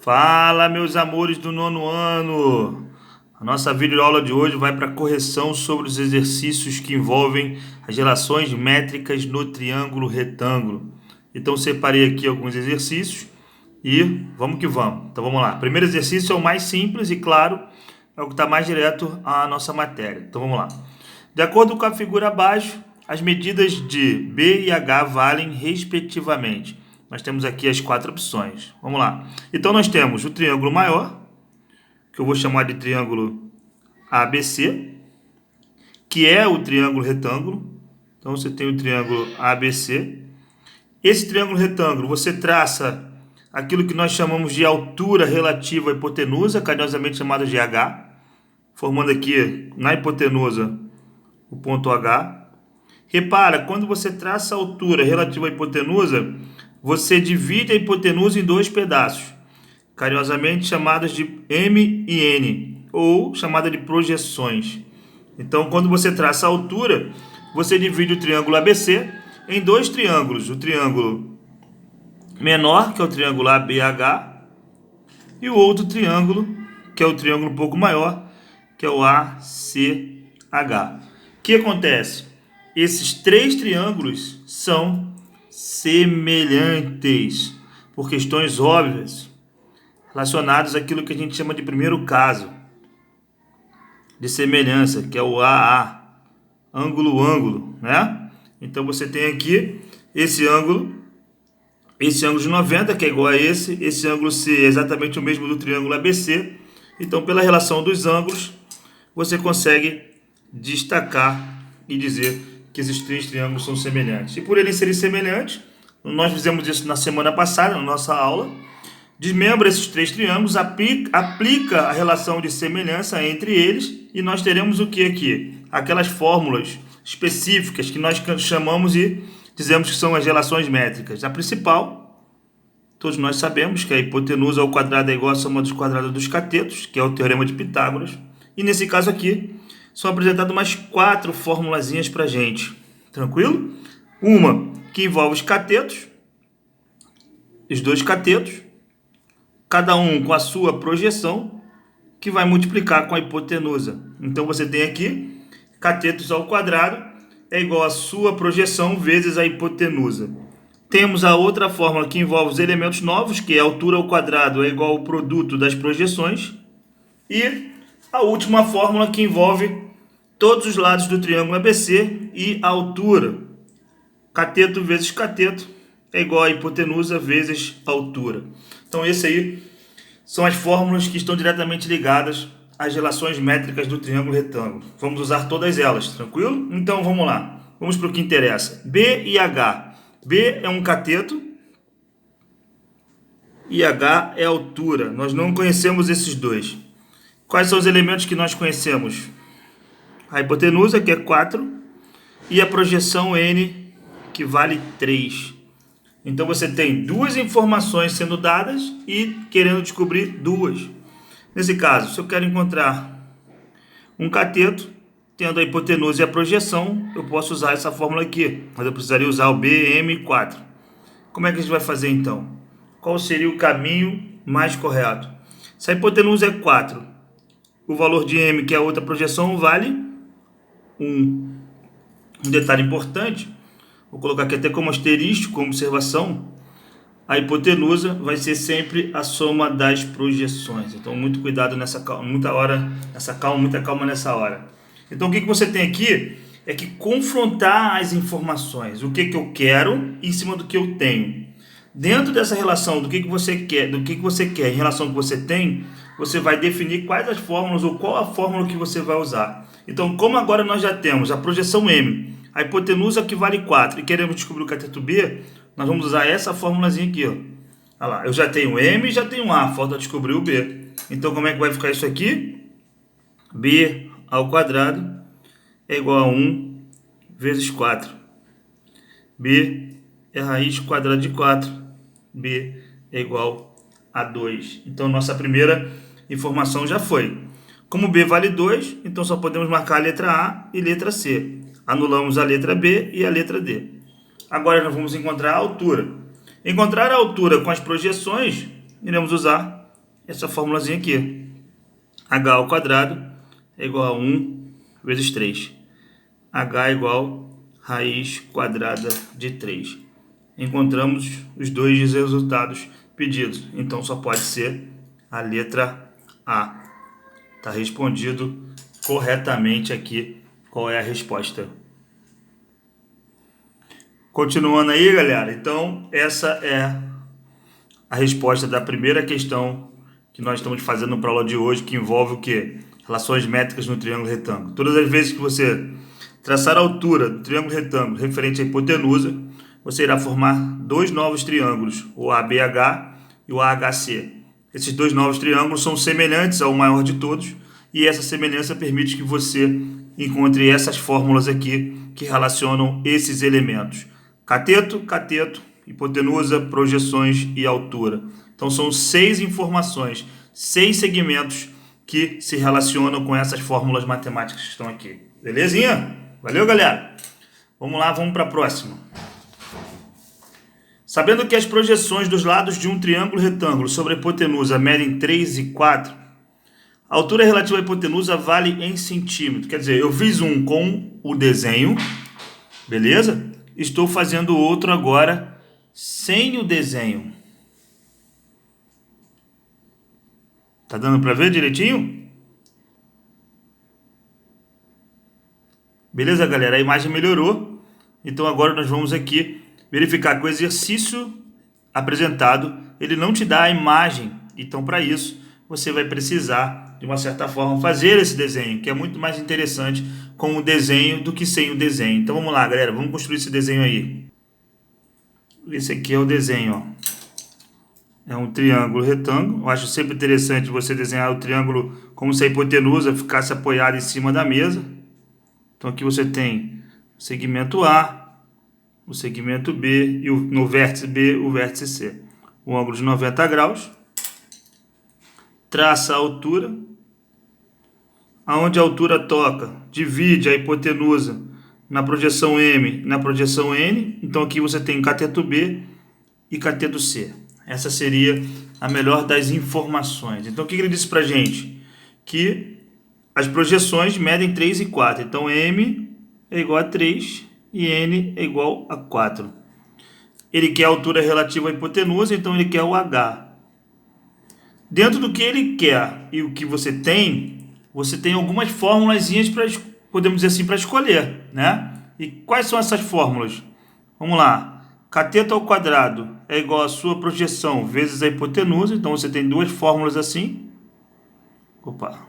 Fala, meus amores do nono ano! A nossa videoaula de hoje vai para correção sobre os exercícios que envolvem as relações métricas no triângulo retângulo. Então, separei aqui alguns exercícios e vamos que vamos. Então, vamos lá. O primeiro exercício é o mais simples e, claro, é o que está mais direto à nossa matéria. Então, vamos lá. De acordo com a figura abaixo, as medidas de B e H valem respectivamente. Nós temos aqui as quatro opções. Vamos lá. Então, nós temos o triângulo maior, que eu vou chamar de triângulo ABC, que é o triângulo retângulo. Então, você tem o triângulo ABC. Esse triângulo retângulo, você traça aquilo que nós chamamos de altura relativa à hipotenusa, carinhosamente chamada de H, formando aqui na hipotenusa o ponto H. Repara, quando você traça a altura relativa à hipotenusa, você divide a hipotenusa em dois pedaços, carinhosamente chamados de M e N, ou chamada de projeções. Então, quando você traça a altura, você divide o triângulo ABC em dois triângulos, o triângulo menor, que é o triângulo ABH, e o outro triângulo, que é o triângulo um pouco maior, que é o ACH. O que acontece? Esses três triângulos são semelhantes, por questões óbvias, relacionadas àquilo que a gente chama de primeiro caso de semelhança, que é o AA, ângulo-ângulo, né? Então você tem aqui esse ângulo de 90, que é igual a esse ângulo C é exatamente o mesmo do triângulo ABC. Então, pela relação dos ângulos, você consegue destacar e dizer que esses três triângulos são semelhantes. E por eles serem semelhantes, nós fizemos isso na semana passada, na nossa aula. Desmembra esses três triângulos, aplica a relação de semelhança entre eles e nós teremos o que aqui? Aquelas fórmulas específicas que nós chamamos e dizemos que são as relações métricas. A principal, todos nós sabemos que a hipotenusa ao quadrado é igual à soma dos quadrados dos catetos, que é o teorema de Pitágoras. E nesse caso aqui, são apresentadas umas quatro formulazinhas para a gente. Tranquilo? Uma que envolve os catetos, os dois catetos, cada um com a sua projeção, que vai multiplicar com a hipotenusa. Então você tem aqui, catetos ao quadrado é igual a sua projeção vezes a hipotenusa. Temos a outra fórmula que envolve os elementos novos, que é a altura ao quadrado é igual ao produto das projeções. E a última fórmula que envolve todos os lados do triângulo ABC e a altura. Cateto vezes cateto é igual a hipotenusa vezes altura. Então, esse aí são as fórmulas que estão diretamente ligadas às relações métricas do triângulo retângulo. Vamos usar todas elas, tranquilo? Então, vamos lá. Vamos para o que interessa. B e H. B é um cateto e H é altura. Nós não conhecemos esses dois. Quais são os elementos que nós conhecemos? A hipotenusa, que é 4, e a projeção N, que vale 3. Então, você tem duas informações sendo dadas e querendo descobrir duas. Nesse caso, se eu quero encontrar um cateto, tendo a hipotenusa e a projeção, eu posso usar essa fórmula aqui, mas eu precisaria usar o BM4. Como é que a gente vai fazer então? Qual seria o caminho mais correto? Se a hipotenusa é 4, o valor de M, que é a outra projeção, vale 1. Um detalhe importante, vou colocar aqui até como asterisco, como observação, a hipotenusa vai ser sempre a soma das projeções. Então, muito cuidado nessa calma, muita calma nessa hora. Então, o que você tem aqui é que confrontar as informações, o que eu quero em cima do que eu tenho. Dentro dessa relação do que você quer, em relação ao que você tem, você vai definir quais as fórmulas ou qual a fórmula que você vai usar. Então, como agora nós já temos a projeção M, a hipotenusa que vale 4 e queremos descobrir o cateto B, nós vamos usar essa formulazinha aqui, ó. Olha lá, eu já tenho M e já tenho A, falta descobrir o B. Então, como é que vai ficar isso aqui? B ao quadrado é igual a 1 vezes 4. B é a raiz quadrada de 4. B é igual a 2. Então, nossa primeira informação já foi. Como B vale 2, então só podemos marcar a letra A e letra C. Anulamos a letra B e a letra D. Agora nós vamos encontrar a altura. Encontrar a altura com as projeções, iremos usar essa formulazinha aqui. H ao quadrado é igual a 1 vezes 3. H é igual a raiz quadrada de 3. Encontramos os dois resultados pedidos. Então só pode ser a letra A. Está respondido corretamente aqui qual é a resposta. Continuando aí, galera. Então essa é a resposta da primeira questão que nós estamos fazendo para a aula de hoje, que envolve o quê? Relações métricas no triângulo retângulo. Todas as vezes que você traçar a altura do triângulo retângulo referente à hipotenusa, você irá formar dois novos triângulos, o ABH e o AHC. Esses dois novos triângulos são semelhantes ao maior de todos, e essa semelhança permite que você encontre essas fórmulas aqui que relacionam esses elementos. Cateto, cateto, hipotenusa, projeções e altura. Então são 6 informações, 6 segmentos que se relacionam com essas fórmulas matemáticas que estão aqui. Belezinha? Valeu, galera? Vamos lá, vamos para a próxima. Sabendo que as projeções dos lados de um triângulo retângulo sobre a hipotenusa medem 3 e 4, a altura relativa à hipotenusa vale em centímetro. Quer dizer, eu fiz um com o desenho, beleza? Estou fazendo outro agora sem o desenho. Tá dando para ver direitinho? Beleza, galera? A imagem melhorou. Então agora nós vamos aqui verificar que o exercício apresentado, ele não te dá a imagem. Então, para isso, você vai precisar, de uma certa forma, fazer esse desenho, que é muito mais interessante com o desenho do que sem o desenho. Então, vamos lá, galera. Vamos construir esse desenho aí. Esse aqui é o desenho, ó. É um triângulo retângulo. Eu acho sempre interessante você desenhar o triângulo como se a hipotenusa ficasse apoiada em cima da mesa. Então, aqui você tem o segmento A, o segmento B e no vértice B, o vértice C. O ângulo de 90 graus. Traça a altura. Aonde a altura toca, divide a hipotenusa na projeção M e na projeção N. Então aqui você tem cateto B e cateto C. Essa seria a melhor das informações. Então o que ele disse pra gente? Que as projeções medem 3 e 4. Então M é igual a 3 e N é igual a 4. Ele quer a altura relativa à hipotenusa, então ele quer o H. Dentro do que ele quer e o que você tem algumas formulazinhas para, podemos dizer assim, para escolher, né? E quais são essas fórmulas? Vamos lá. Cateto ao quadrado é igual a sua projeção vezes a hipotenusa. Então você tem duas fórmulas assim. Opa.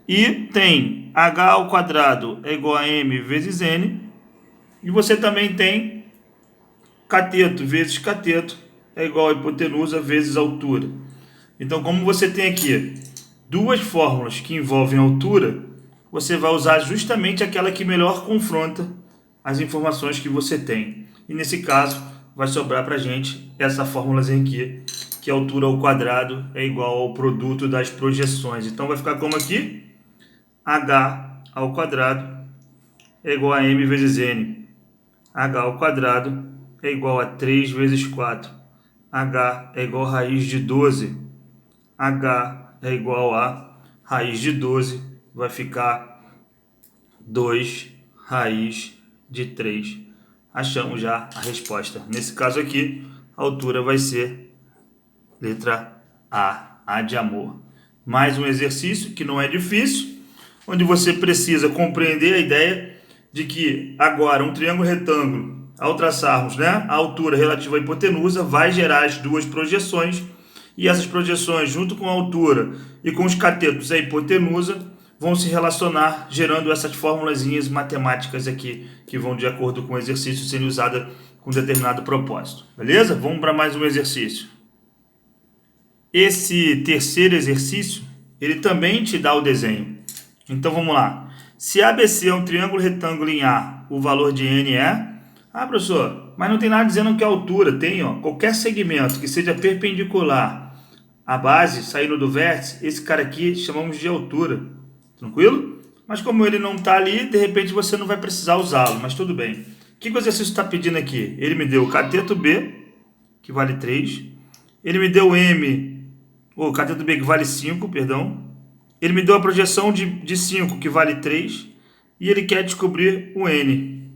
E tem H ao quadrado é igual a M vezes N. E você também tem cateto vezes cateto é igual a hipotenusa vezes altura. Então, como você tem aqui duas fórmulas que envolvem altura, você vai usar justamente aquela que melhor confronta as informações que você tem. E nesse caso, vai sobrar para a gente essa fórmulazinha aqui, que a altura ao quadrado é igual ao produto das projeções. Então, vai ficar como aqui? H ao quadrado é igual a M vezes N. H ao quadrado é igual a 3 vezes 4. H é igual a raiz de 12. H é igual a raiz de 12. Vai ficar 2 raiz de 3. Achamos já a resposta. Nesse caso aqui, a altura vai ser letra A, A de amor. Mais um exercício que não é difícil, onde você precisa compreender a ideia de que agora um triângulo retângulo, ao traçarmos, né, a altura relativa à hipotenusa, vai gerar as duas projeções, e essas projeções, junto com a altura e com os catetos da hipotenusa, vão se relacionar, gerando essas formulazinhas matemáticas aqui, que vão de acordo com o exercício sendo usada com determinado propósito. Beleza? Vamos para mais um exercício. Esse terceiro exercício, ele também te dá o desenho. Então vamos lá. Se ABC é um triângulo retângulo em A, o valor de N é... Ah, professor, mas não tem nada dizendo que a altura tem, ó, qualquer segmento que seja perpendicular à base, saindo do vértice, esse cara aqui chamamos de altura. Tranquilo? Mas como ele não está ali, de repente você não vai precisar usá-lo, mas tudo bem. O que o exercício está pedindo aqui? Ele me deu o cateto B, que vale 3. Ele me deu M o cateto B que vale 5, perdão. Ele me deu a projeção de 5, que vale 3, e ele quer descobrir o N.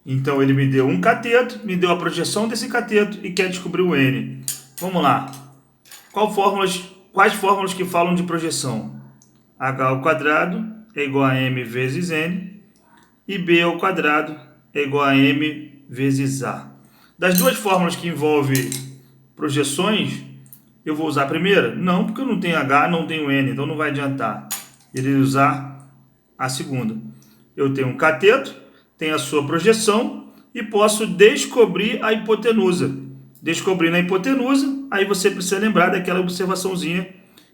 Então, ele me deu um cateto, me deu a projeção desse cateto e quer descobrir o N. Vamos lá. Quais fórmulas que falam de projeção? H ao quadrado é igual a M vezes N, e B ao quadrado é igual a M vezes A. Das duas fórmulas que envolvem projeções, eu vou usar a primeira? Não, porque eu não tenho H, não tenho N, então não vai adiantar ele usar a segunda. Eu tenho um cateto, tenho a sua projeção e posso descobrir a hipotenusa. Descobrindo a hipotenusa, aí você precisa lembrar daquela observaçãozinha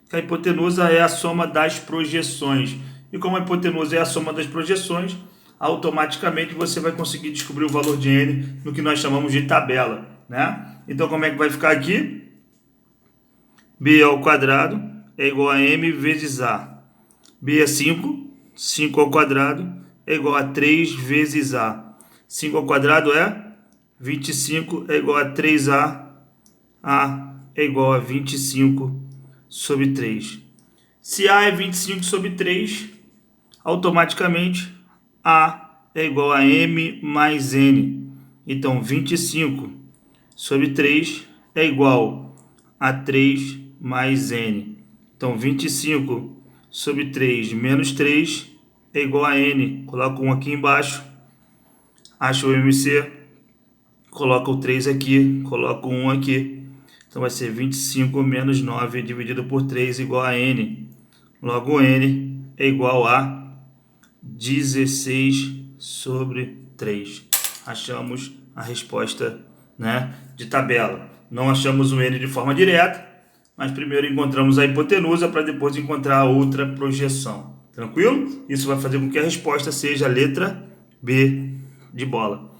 que a hipotenusa é a soma das projeções. E como a hipotenusa é a soma das projeções, automaticamente você vai conseguir descobrir o valor de N no que nós chamamos de tabela, né? Então, como é que vai ficar aqui? B ao quadrado é igual a M vezes A. B é 5. 5 ao quadrado é igual a 3 vezes A. 5 ao quadrado é 25, é igual a 3A. A é igual a 25 sobre 3. Se A é 25 sobre 3, automaticamente A é igual a M mais N. Então, 25 sobre 3 é igual a 3 mais N. Então, 25 sobre 3 menos 3 é igual a N. Coloco 1 aqui embaixo. Acho o MC. Coloco o 3 aqui. Coloco 1 aqui. Então, vai ser 25 menos 9 dividido por 3 igual a N. Logo, N é igual a 16 sobre 3. Achamos a resposta, né, de tabela. Não achamos o N de forma direta, mas primeiro encontramos a hipotenusa para depois encontrar a outra projeção. Tranquilo? Isso vai fazer com que a resposta seja a letra B de bola.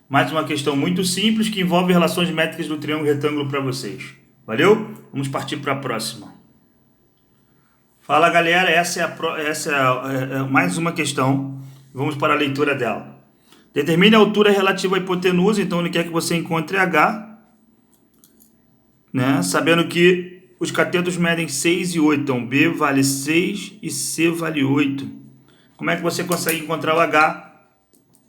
Mais uma questão muito simples que envolve relações métricas do triângulo retângulo para vocês. Valeu? Vamos partir para a próxima. Fala, galera, essa é mais uma questão. Vamos para a leitura dela. Determine a altura relativa à hipotenusa, então ele quer que você encontre H, né? Sabendo que os catetos medem 6 e 8, então B vale 6 e C vale 8. Como é que você consegue encontrar o H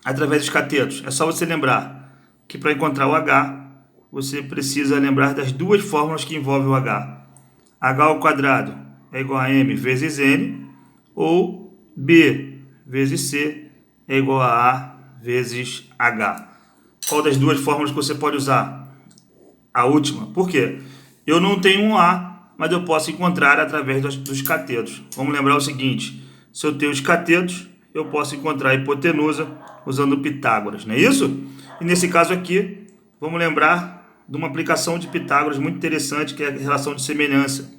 através dos catetos? É só você lembrar que para encontrar o H, você precisa lembrar das duas fórmulas que envolvem o H. H ao quadrado é igual a M vezes N, ou B vezes C é igual a A vezes H. Qual das duas fórmulas que você pode usar? A última. Por quê? Eu não tenho um A, mas eu posso encontrar através dos catetos. Vamos lembrar o seguinte: se eu tenho os catetos, eu posso encontrar a hipotenusa usando Pitágoras, não é isso? E nesse caso aqui, vamos lembrar de uma aplicação de Pitágoras muito interessante, que é a relação de semelhança.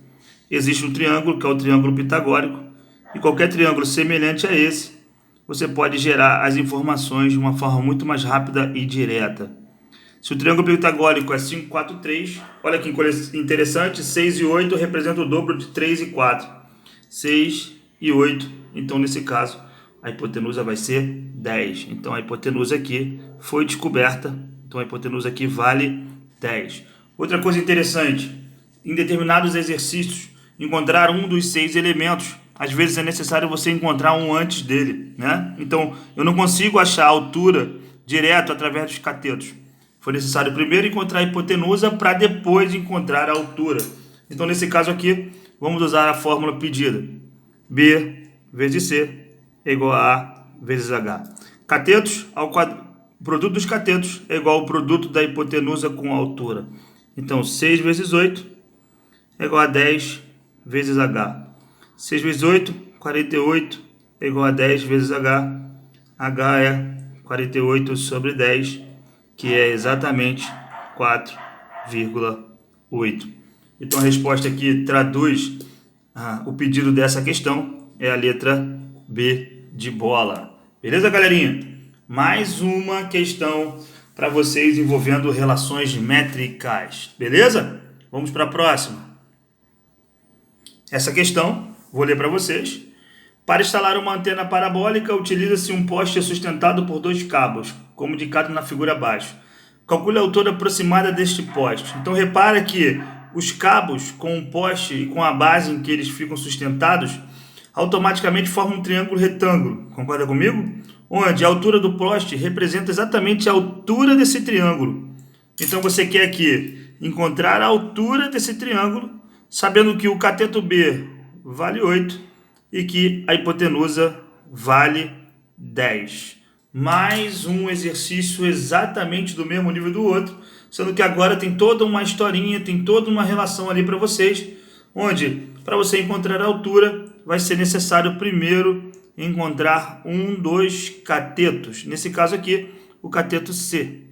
Existe um triângulo, que é o triângulo pitagórico, e qualquer triângulo semelhante a esse, você pode gerar as informações de uma forma muito mais rápida e direta. Se o triângulo pitagórico é 5, 4, 3, olha que interessante, 6 e 8 representam o dobro de 3 e 4. 6 e 8, então nesse caso, a hipotenusa vai ser 10. Então a hipotenusa aqui foi descoberta, então a hipotenusa aqui vale 10. Outra coisa interessante, em determinados exercícios, encontrar um dos 6 elementos, às vezes é necessário você encontrar um antes dele, né? Então, eu não consigo achar a altura direto através dos catetos. Foi necessário primeiro encontrar a hipotenusa para depois encontrar a altura. Então, nesse caso aqui, vamos usar a fórmula pedida. B vezes C é igual a A vezes H. Catetos ao quadrado. O produto dos catetos é igual ao produto da hipotenusa com a altura. Então, 6 vezes 8 é igual a 10 vezes H. 6 vezes 8, 48 é igual a 10 vezes H. H é 48 sobre 10, que é exatamente 4,8. Então a resposta aqui traduz o pedido dessa questão, é a letra B de bola. Beleza, galerinha? Mais uma questão para vocês envolvendo relações métricas. Beleza? Vamos para a próxima. Essa questão, vou ler para vocês. Para instalar uma antena parabólica, utiliza-se um poste sustentado por 2 cabos, como indicado na figura abaixo. Calcule a altura aproximada deste poste. Então, repara que os cabos com o poste e com a base em que eles ficam sustentados automaticamente formam um triângulo retângulo. Concorda comigo? Onde a altura do poste representa exatamente a altura desse triângulo. Então você quer aqui encontrar a altura desse triângulo, sabendo que o cateto B vale 8 e que a hipotenusa vale 10. Mais um exercício exatamente do mesmo nível do outro, sendo que agora tem toda uma historinha, tem toda uma relação ali para vocês, onde para você encontrar a altura vai ser necessário primeiro encontrar dos catetos. Nesse caso aqui, o cateto C.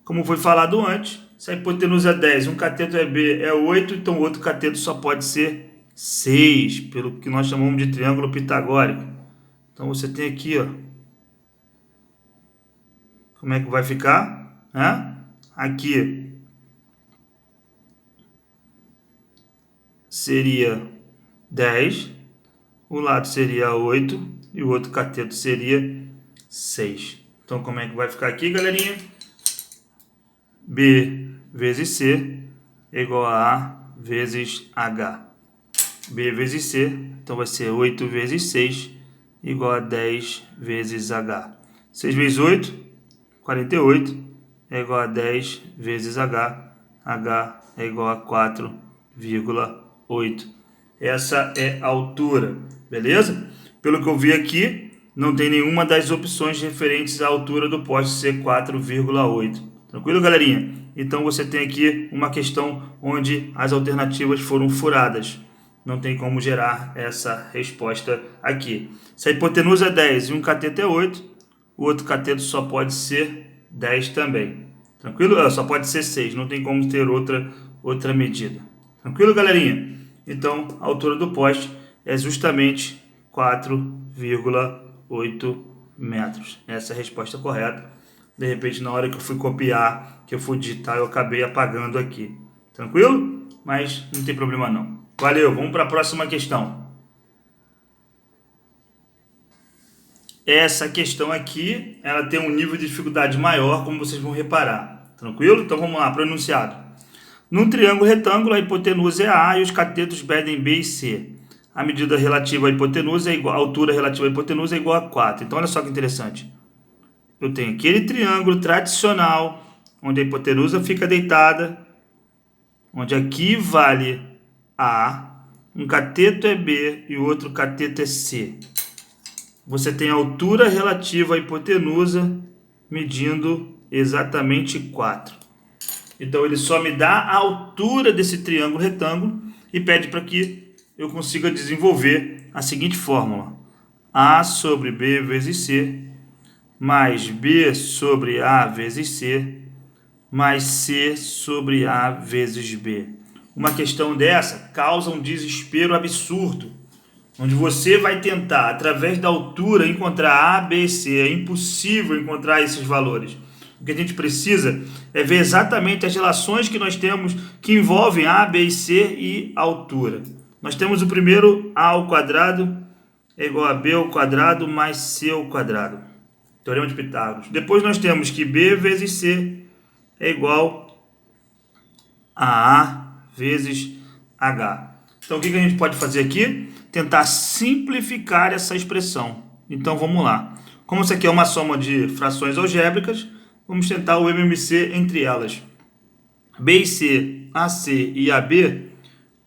Como foi falado antes, se a hipotenusa é 10, um cateto é B é 8, então o outro cateto só pode ser 6, pelo que nós chamamos de triângulo pitagórico. Então você tem aqui, ó, como é que vai ficar? Aqui seria 10, o lado seria 8 e o outro cateto seria 6. Então como é que vai ficar aqui, galerinha? B vezes C é igual a A vezes H. B vezes C, então vai ser 8 vezes 6 igual a 10 vezes H. 6 vezes 8, 48, é igual a 10 vezes H. H é igual a 4,8. Essa é a altura, beleza? Pelo que eu vi aqui, não tem nenhuma das opções referentes à altura do poste ser 4,8. Tranquilo, galerinha? Então você tem aqui uma questão onde as alternativas foram furadas. Não tem como gerar essa resposta aqui. Se a hipotenusa é 10 e um cateto é 8, o outro cateto só pode ser 10 também. Tranquilo? Só pode ser 6, não tem como ter outra medida. Tranquilo, galerinha? Então, a altura do poste é justamente 4,8 metros. Essa é a resposta correta. De repente, na hora que eu fui copiar, que eu fui digitar, eu acabei apagando aqui. Tranquilo? Mas não tem problema não. Valeu, vamos para a próxima questão. Essa questão aqui, ela tem um nível de dificuldade maior, como vocês vão reparar. Tranquilo? Então vamos lá, para o enunciado. Num triângulo retângulo, a hipotenusa é A e os catetos medem B e C. A medida relativa à hipotenusa é igual, a altura relativa à hipotenusa é igual a 4. Então olha só que interessante. Eu tenho aquele triângulo tradicional, onde a hipotenusa fica deitada, onde aqui vale A, um cateto é B e o outro cateto é C. Você tem a altura relativa à hipotenusa medindo exatamente 4. Então ele só me dá a altura desse triângulo retângulo e pede para que eu consiga desenvolver a seguinte fórmula: A sobre B vezes C, mais B sobre A vezes C, mais C sobre A vezes B. Uma questão dessa causa um desespero absurdo, onde você vai tentar, através da altura, encontrar A, B e C. É impossível encontrar esses valores. O que a gente precisa é ver exatamente as relações que nós temos que envolvem A, B e C e altura. Nós temos o primeiro, A ao quadrado é igual a B ao quadrado mais C ao quadrado. Teorema de Pitágoras. Depois nós temos que B vezes C é igual a A vezes H. Então o que a gente pode fazer aqui? Tentar simplificar essa expressão. Então vamos lá. Como isso aqui é uma soma de frações algébricas, vamos tentar o MMC entre elas. B e C, AC e AB,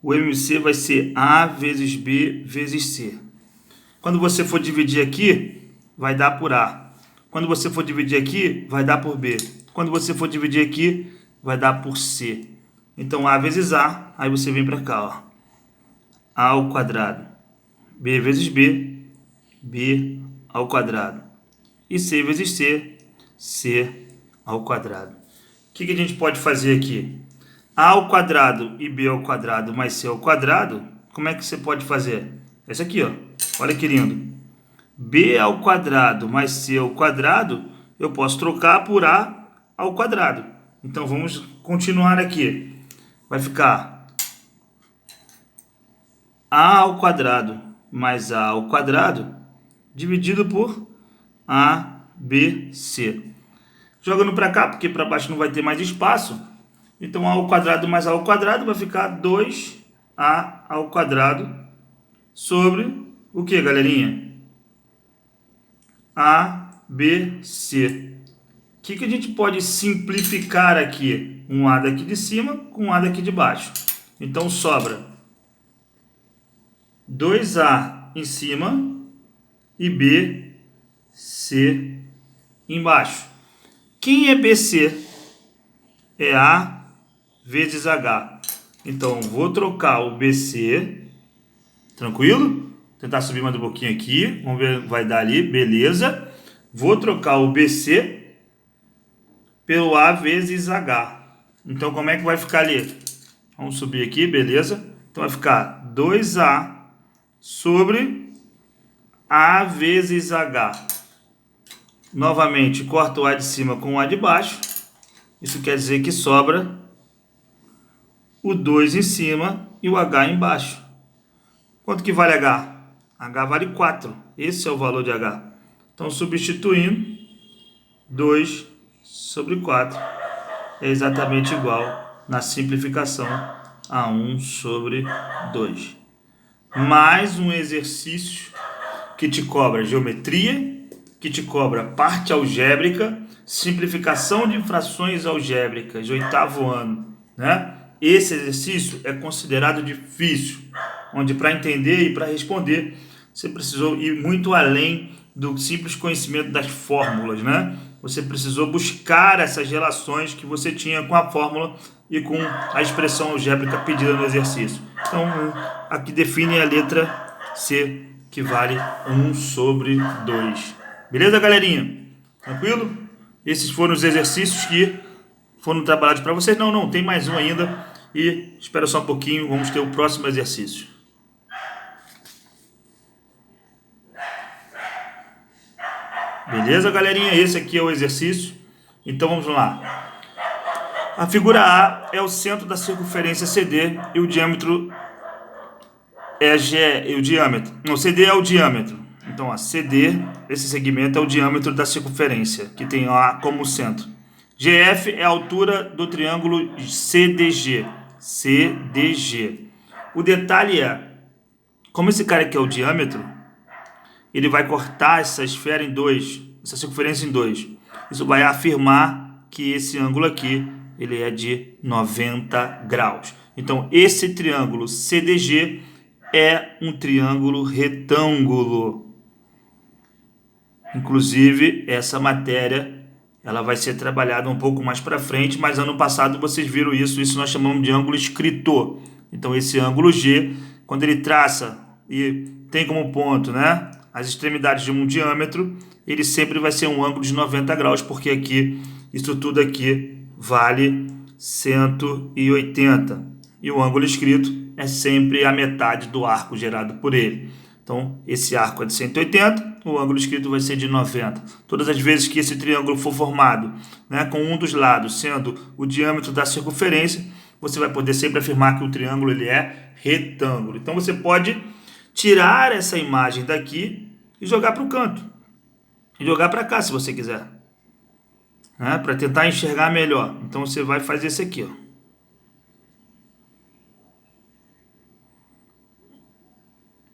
o MMC vai ser A vezes B vezes C. Quando você for dividir aqui, vai dar por A. Quando você for dividir aqui, vai dar por B. Quando você for dividir aqui, vai dar por C. Então, A vezes A, aí você vem para cá, ó. A ao quadrado. B vezes B, B ao quadrado. E C vezes C, C ao quadrado. O que a gente pode fazer aqui? A ao quadrado e B ao quadrado mais C ao quadrado, como é que você pode fazer? Esse aqui, ó. Olha que lindo. B ao quadrado mais C ao quadrado, eu posso trocar por A ao quadrado. Então, vamos continuar aqui. Vai ficar A ao quadrado mais A ao quadrado dividido por A, B, C. Jogando para cá, porque para baixo não vai ter mais espaço, Então, a ao quadrado mais a ao quadrado vai ficar 2a ao quadrado sobre o que, galerinha? ABC. O que a gente pode simplificar aqui? Um A daqui de cima com um A daqui de baixo. Então, sobra 2A em cima e BC embaixo. Quem é BC? É A vezes H. Então, vou trocar o BC, tranquilo? Tentar subir mais um pouquinho aqui, vamos ver o que vai dar ali, beleza. Vou trocar o BC pelo A vezes H. Então, como é que vai ficar ali? Vamos subir aqui, beleza. Então, vai ficar 2A sobre A vezes H. Novamente, corto o A de cima com o A de baixo. Isso quer dizer que sobra o 2 em cima e o H embaixo. Quanto que vale H? H vale 4. Esse é o valor de H. Então, substituindo, 2 sobre 4 é exatamente igual, na simplificação, a 1 sobre 2. Mais um exercício que te cobra geometria, que te cobra parte algébrica, simplificação de frações algébricas, de 8º ano, né? Esse exercício é considerado difícil, onde para entender e para responder, você precisou ir muito além do simples conhecimento das fórmulas, né? Você precisou buscar essas relações que você tinha com a fórmula e com a expressão algébrica pedida no exercício. Então, aqui define a letra C, que vale 1 sobre 2. Beleza, galerinha? Tranquilo? Esses foram os exercícios que foram trabalhados para vocês. Não, tem mais um ainda. E espera só um pouquinho, vamos ter o próximo exercício. Beleza, galerinha? Esse aqui é o exercício. Então vamos lá. A figura A é o centro da circunferência CD e o diâmetro é G, e o diâmetro. Não, CD é o diâmetro. Então, ó, CD, esse segmento é o diâmetro da circunferência, que tem A como centro. GF é a altura do triângulo CDG. CDG. O detalhe é, como esse cara aqui é o diâmetro, ele vai cortar essa esfera em dois, essa circunferência em dois. Isso vai afirmar que esse ângulo aqui, ele é de 90 graus. Então, esse triângulo CDG é um triângulo retângulo. Inclusive, essa matéria ela vai ser trabalhada um pouco mais para frente, mas ano passado vocês viram isso nós chamamos de ângulo escritor. Então, esse ângulo G, quando ele traça e tem como ponto, né, as extremidades de um diâmetro, ele sempre vai ser um ângulo de 90 graus, porque aqui, isso tudo aqui vale 180. E o ângulo escrito é sempre a metade do arco gerado por ele. Então, esse arco é de 180, o ângulo escrito vai ser de 90. Todas as vezes que esse triângulo for formado, né, com um dos lados sendo o diâmetro da circunferência, você vai poder sempre afirmar que o triângulo ele é retângulo. Então, você pode tirar essa imagem daqui e jogar para o canto. E jogar para cá, se você quiser. Né, para tentar enxergar melhor. Então, você vai fazer isso aqui, ó.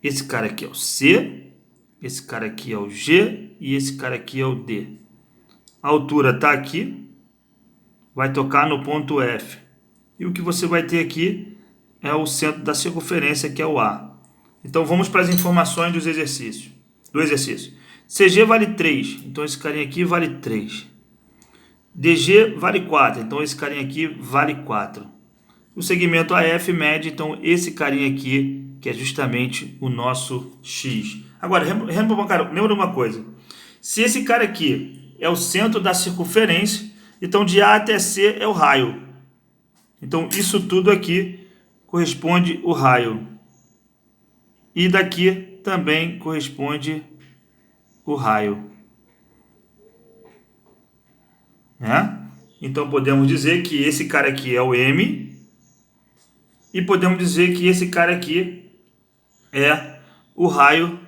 Esse cara aqui é o C, esse cara aqui é o G e esse cara aqui é o D. A altura está aqui, vai tocar no ponto F. E o que você vai ter aqui é o centro da circunferência, que é o A. Então vamos para as informações do exercício. CG vale 3, então esse carinha aqui vale 3. DG vale 4, então esse carinha aqui vale 4. O segmento AF mede, então, esse carinha aqui, que é justamente o nosso X. Agora, lembra de uma coisa. Se esse cara aqui é o centro da circunferência, então de A até C é o raio. Então, isso tudo aqui corresponde o raio. E daqui também corresponde o raio. Né? Então, podemos dizer que esse cara aqui é o M. E podemos dizer que esse cara aqui é o raio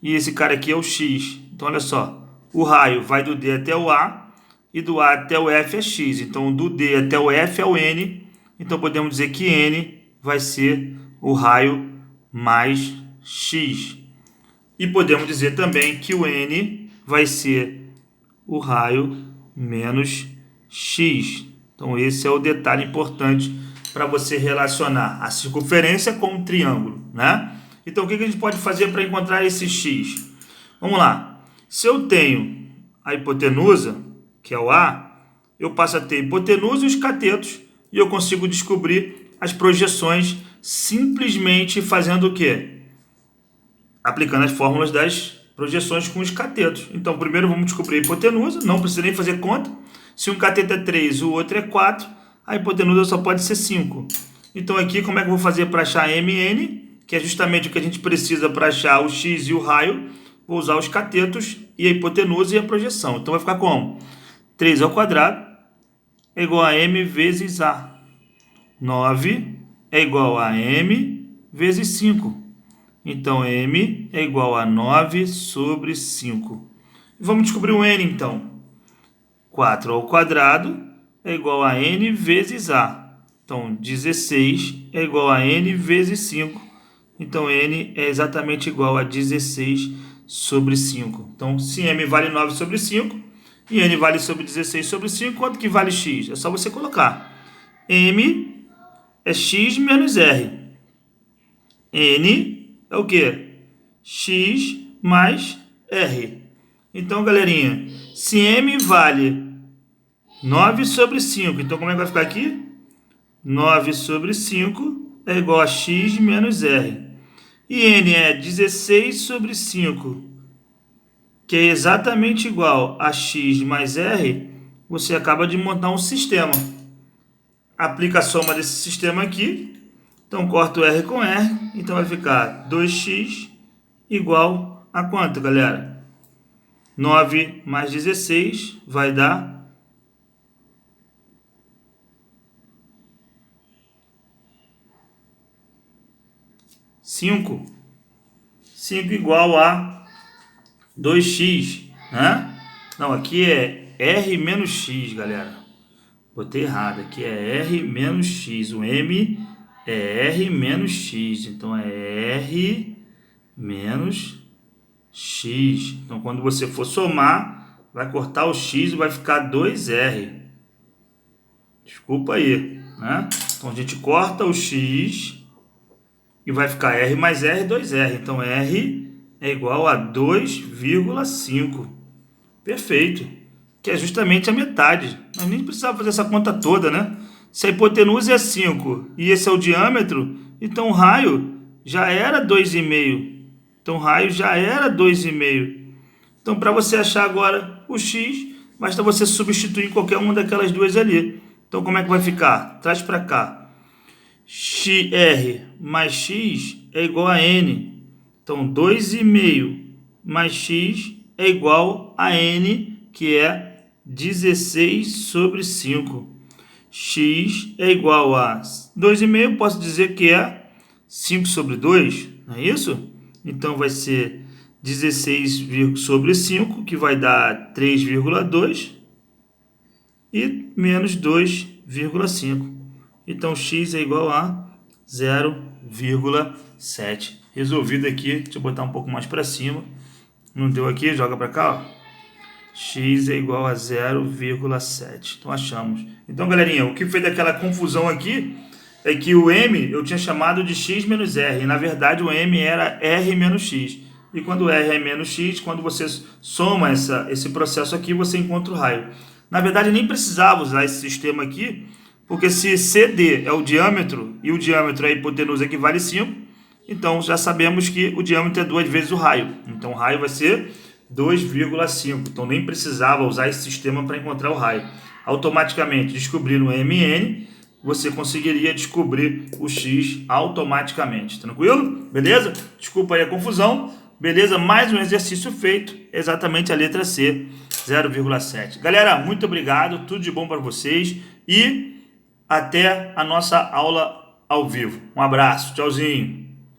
e esse cara aqui é o X. Então, olha só, o raio vai do D até o A e do A até o F é x. Então, do D até o F é o N. Então, podemos dizer que N vai ser o raio mais x. E podemos dizer também que o N vai ser o raio menos x. Então, esse é o detalhe importante para você relacionar a circunferência com o triângulo, né? Então, o que a gente pode fazer para encontrar esse x? Vamos lá. Se eu tenho a hipotenusa, que é o A, eu passo a ter a hipotenusa e os catetos, e eu consigo descobrir as projeções simplesmente fazendo o quê? Aplicando as fórmulas das projeções com os catetos. Então, primeiro vamos descobrir a hipotenusa, não precisa nem fazer conta. Se um cateto é 3 e o outro é 4, a hipotenusa só pode ser 5. Então, aqui, como é que eu vou fazer para achar MN, que é justamente o que a gente precisa para achar o x e o raio? Vou usar os catetos e a hipotenusa e a projeção. Então, vai ficar como? 3 ao quadrado é igual a m vezes a. 9 é igual a m vezes 5. Então, m é igual a 9 sobre 5. Vamos descobrir o n, então. 4 ao quadrado é igual a n vezes a. Então, 16 é igual a n vezes 5. Então, n é exatamente igual a 16 sobre 5. Então, se m vale 9 sobre 5 e n vale sobre 16 sobre 5, quanto que vale x? É só você colocar. M é x menos r. N é o quê? X mais r. Então, galerinha, se m vale 9 sobre 5, então como é que vai ficar aqui? 9 sobre 5 é igual a x menos r. E n é 16 sobre 5, que é exatamente igual a x mais r. Você acaba de montar um sistema. Aplica a soma desse sistema aqui. Então, corta o r com r. Então, vai ficar 2x igual a quanto, galera? 9 mais 16 vai dar 5. 5 igual a 2x, né? Não, aqui é r menos x, galera. Botei errado, aqui é r menos x. O m é r menos x, então é r menos x. Então, quando você for somar, vai cortar o x e vai ficar 2r. Desculpa aí, né? Então, a gente corta o x e vai ficar r mais r, 2r. Então, r é igual a 2,5. Perfeito. Que é justamente a metade. Nós nem precisava fazer essa conta toda, né? Se a hipotenusa é 5 e esse é o diâmetro, então o raio já era 2,5. Então, o raio já era 2,5. Então, para você achar agora o x, basta você substituir qualquer uma daquelas duas ali. Então, como é que vai ficar? Traz para cá. R mais x é igual a n. Então, 2,5 mais x é igual a n, que é 16 sobre 5. X é igual a 2,5, posso dizer que é 5 sobre 2, não é isso? Então, vai ser 16 sobre 5, que vai dar 3,2 e menos 2,5. Então, x é igual a 0,7. Resolvido aqui, deixa eu botar um pouco mais para cima. Não deu aqui, joga para cá, ó. X é igual a 0,7. Então, achamos. Então, galerinha, o que fez aquela confusão aqui é que o m eu tinha chamado de x menos r. E, na verdade, o m era r menos x. E quando r é menos x, quando você soma esse processo aqui, você encontra o raio. Na verdade, nem precisava usar esse sistema aqui, porque se CD é o diâmetro e o diâmetro é a hipotenusa que vale 5, então já sabemos que o diâmetro é 2 vezes o raio. Então, o raio vai ser 2,5. Então, nem precisava usar esse sistema para encontrar o raio. Automaticamente, descobrindo o MN, você conseguiria descobrir o X automaticamente. Tranquilo? Beleza? Desculpa aí a confusão. Beleza? Mais um exercício feito. Exatamente a letra C, 0,7. Galera, muito obrigado. Tudo de bom para vocês. E até a nossa aula ao vivo. Um abraço. Tchauzinho.